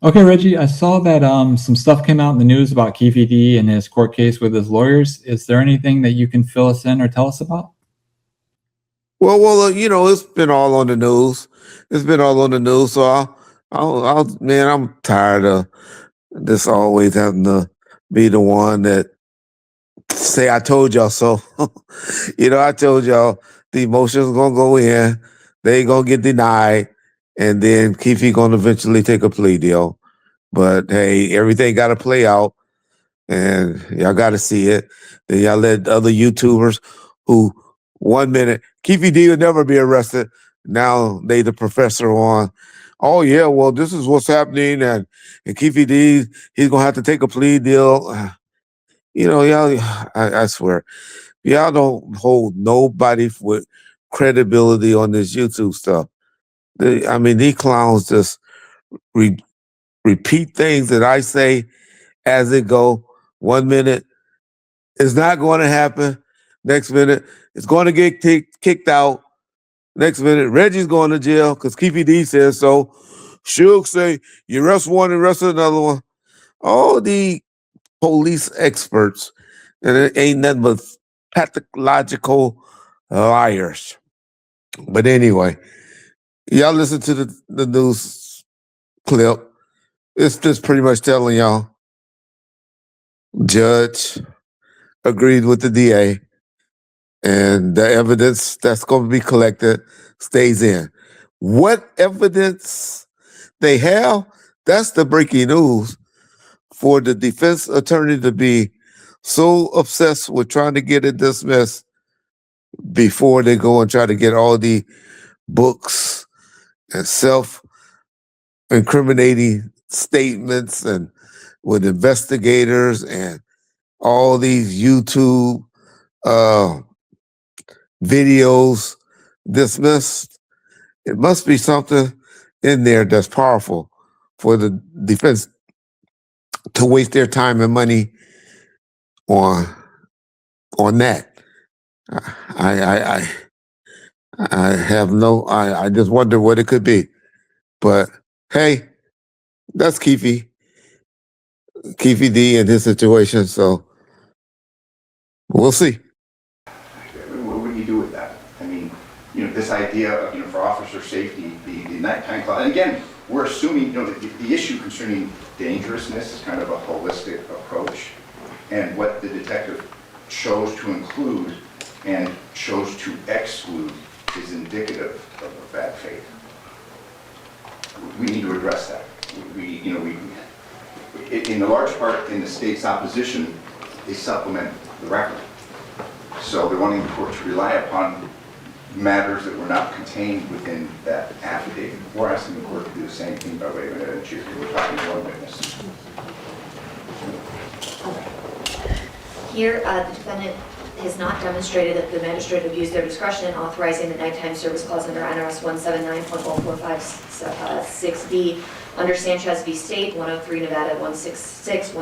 Okay, Reggie, I saw that some stuff came out in the news about Keefe D and his court case with his lawyers. Is there anything that you can fill us in or tell us about? It's been all on the news. It's been all on the news. So man, I'm tired of this always having to be the one that say I told y'all so. I told y'all the emotions gonna go in, they gonna get denied, and then Keefe gonna eventually take a plea deal. But hey, everything got to play out, and y'all got to see it. Then y'all let other YouTubers who 1 minute Keefe D will never be arrested. Now they the professor on. Oh yeah, well this is what's happening, and Keefe D he's gonna have to take a plea deal. Y'all, I swear, y'all don't hold nobody with credibility on this YouTube stuff. These clowns just re- repeat things that I say as it go. 1 minute, it's not going to happen. Next minute, it's going to get kicked out. Next minute, Reggie's going to jail because Keefe D says so. Suge say, you arrest one, arrest another one. All the police experts, and it ain't nothing but pathological liars. But anyway, y'all listen to the news clip. It's just pretty much telling y'all, judge agreed with the DA, and the evidence that's going to be collected stays in. What evidence they have, that's the breaking news for the defense attorney to be so obsessed with trying to get it dismissed before they go and try to get all the books and self-incriminating statements and with investigators and all these YouTube videos dismissed. It must be something in there that's powerful for the defense to waste their time and money on that. I I I, I have no. I just wonder what it could be. But hey, that's Keefe D and his situation. So we'll see. What do you do with that? I mean, this idea of, for officer safety, the nighttime clock, and again, we're assuming, the issue concerning dangerousness is kind of a holistic approach, and what the detective chose to include and chose to exclude is indicative of a bad faith. We need to address that. In a large part, in the state's opposition, they supplement the record. So they're wanting the court to rely upon matters that were not contained within that affidavit. We're asking the court to do the same thing by way of an evidentiary. We're talking to one witness. Here, the defendant has not demonstrated that the magistrate abused their discretion in authorizing the nighttime service clause under NRS 179.1456D under Sanchez v. State, 103 Nevada 166,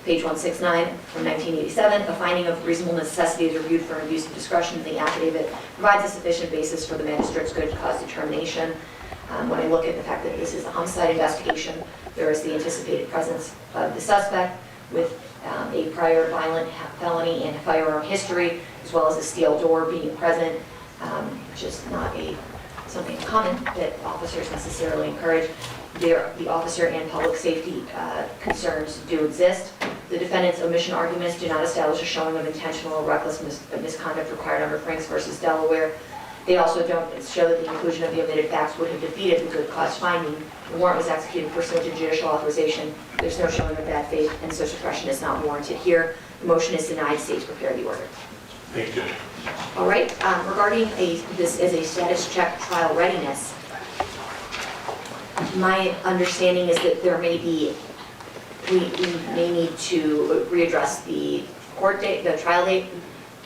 page 169 from 1987. A finding of reasonable necessity is reviewed for an abuse of discretion. The affidavit provides a sufficient basis for the magistrate's good cause determination. When I look at the fact that this is a homicide investigation, there is the anticipated presence of the suspect with a prior violent felony and a firearm history, as well as a steel door being present, which is not something common that officers necessarily encourage. The officer and public safety concerns do exist. The defendant's omission arguments do not establish a showing of intentional or reckless misconduct required under Franks versus Delaware. They also don't show that the inclusion of the omitted facts would have defeated the good cause finding. The warrant was executed pursuant to judicial authorization. There's no showing of bad faith, and so suppression is not warranted here. The motion is denied. States prepare the order. Thank you. All right. Regarding this as a status check trial readiness, my understanding is that there may be, we may need to readdress the court date, the trial date.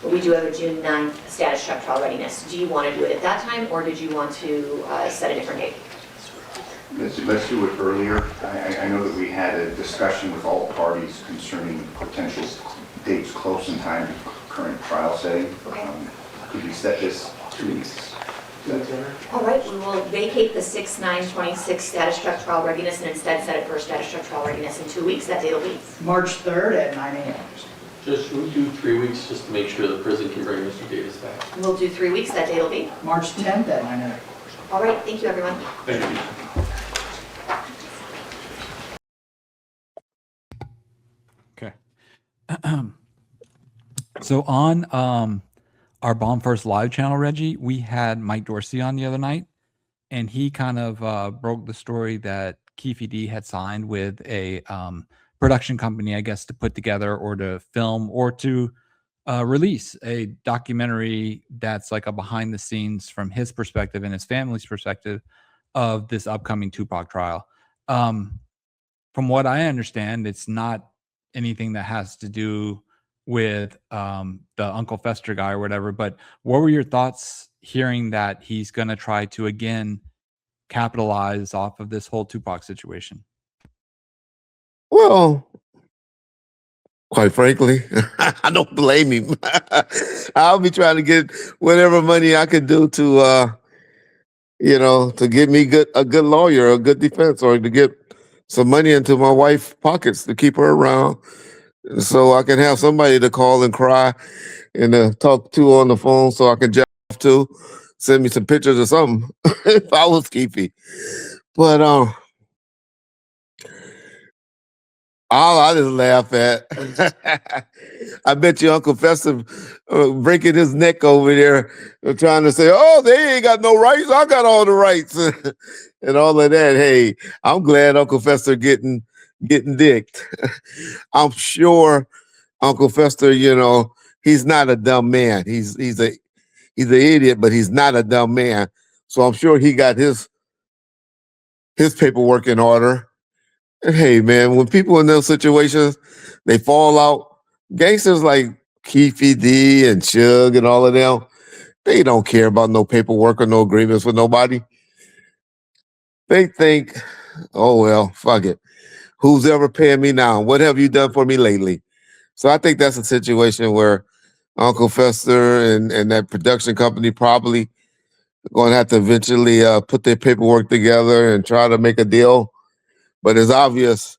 But we do have a June 9th status check trial readiness. Do you want to do it at that time, or did you want to set a different date? Let's do it earlier. I know that we had a discussion with all parties concerning potential dates close in time to current trial setting. Okay. Could we set this 2 weeks? All right, we will vacate the 6/9/26 status check trial readiness and instead set it for status check trial readiness in 2 weeks. That date will be March 3rd at 9 a.m. Just should we do 3 weeks just to make sure the prison can bring Mr. Davis back? We'll do 3 weeks. That date will be. March 10th at 9 a.m. All right, thank you, everyone. Thank you. Okay. So on our Bomb First Live channel, Reggie, we had Mike Dorsey on the other night, and he kind of broke the story that Keefe D had signed with a production company, I guess, to put together or to film or to release a documentary that's like a behind the scenes from his perspective and his family's perspective of this upcoming Tupac trial. From what I understand, it's not anything that has to do with the Uncle Fester guy or whatever, but what were your thoughts hearing that he's going to try to again capitalize off of this whole Tupac situation? Well, quite frankly, I don't blame him. I'll be trying to get whatever money I can do to, to get me a good lawyer, a good defense, or to get some money into my wife's pockets to keep her around, so I can have somebody to call and cry and talk to on the phone, so I can jack off to, send me some pictures or something if I was Keefe. But all I just laugh at, I bet you Uncle Fester breaking his neck over there, trying to say, "Oh, they ain't got no rights. I got all the rights," and all of that. Hey, I'm glad Uncle Fester getting dicked. I'm sure Uncle Fester, he's not a dumb man. He's an idiot, but he's not a dumb man. So I'm sure he got his paperwork in order. And hey, man, when people in those situations, they fall out, gangsters like Keefe D and Suge and all of them, they don't care about no paperwork or no agreements with nobody. They think, oh, well, fuck it. Who's ever paying me now? What have you done for me lately? So I think that's a situation where Uncle Fester and that production company probably going to have to eventually put their paperwork together and try to make a deal. But it's obvious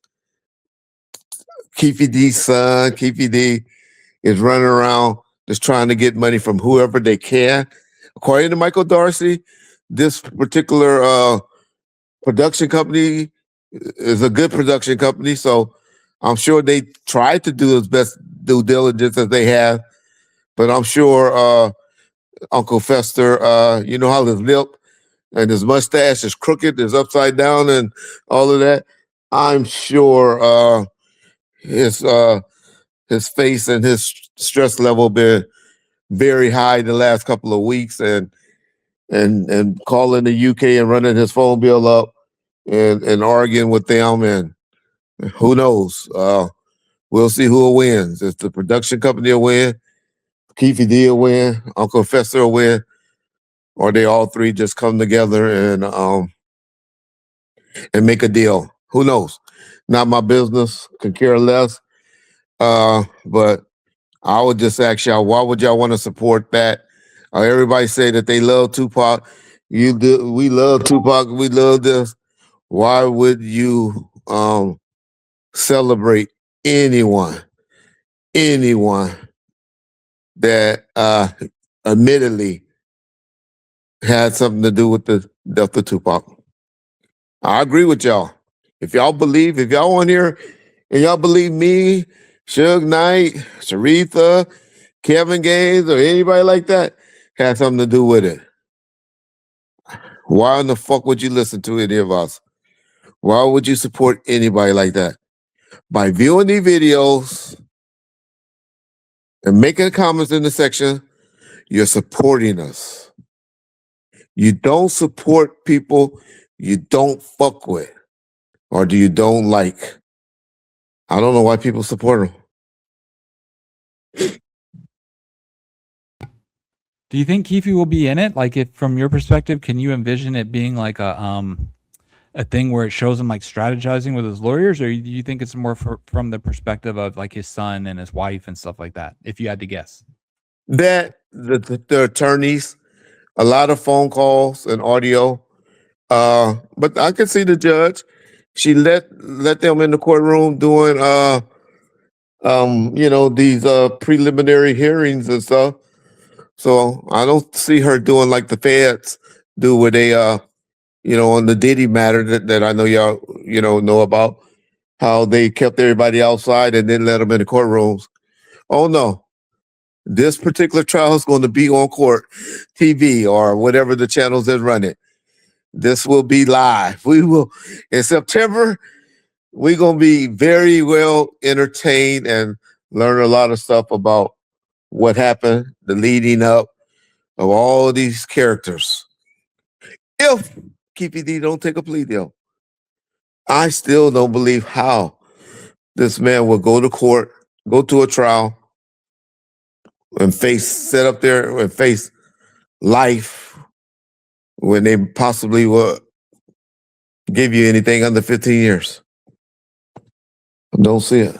Keefe D's son, Keefe D, is running around just trying to get money from whoever they can. According to Michael Dorsey, this particular production company is a good production company, so I'm sure they tried to do as best due diligence as they have. But I'm sure Uncle Fester, you know how his lip and his mustache is crooked, is upside down, and all of that. I'm sure his face and his stress level been very high the last couple of weeks, and calling the UK and running his phone bill up and arguing with them, and who knows? We'll see who wins. If the production company will win, Keefe D will win, Uncle Fester will win, or they all three just come together and make a deal. Who knows? Not my business. Could care less. But I would just ask y'all, why would y'all want to support that? Everybody say that they love Tupac. You do. We love Tupac. We love this. Why would you celebrate anyone that admittedly had something to do with the death of Tupac? I agree with y'all. If y'all on here and y'all believe me, Suge Knight, Sharitha, Kevin Gaines, or anybody like that had something to do with it, why in the fuck would you listen to any of us? Why would you support anybody like that? By viewing these videos and making comments in the section, you're supporting us. You don't support people you don't fuck with or you don't like. I don't know why people support them. Do you think Keefe will be in it? Like, if from your perspective, can you envision it being like a thing where it shows him like strategizing with his lawyers, or do you think it's more from the perspective of like his son and his wife and stuff like that? If you had to guess, That the attorneys a lot of phone calls and audio. But I can see the judge. She let them in the courtroom doing these preliminary hearings and stuff. So I don't see her doing like the feds do where they on the Diddy matter that I know y'all know about, how they kept everybody outside and then let them in the courtrooms. Oh no. This particular trial is going to be on court TV or whatever the channels that run it. This will be live. We will, in September, we're going to be very well entertained and learn a lot of stuff about what happened, the leading up of all these characters. If Keefe D don't take a plea deal, I still don't believe how this man will go to court, go to a trial, and sit up there and face life when they possibly will give you anything under 15 years. I don't see it.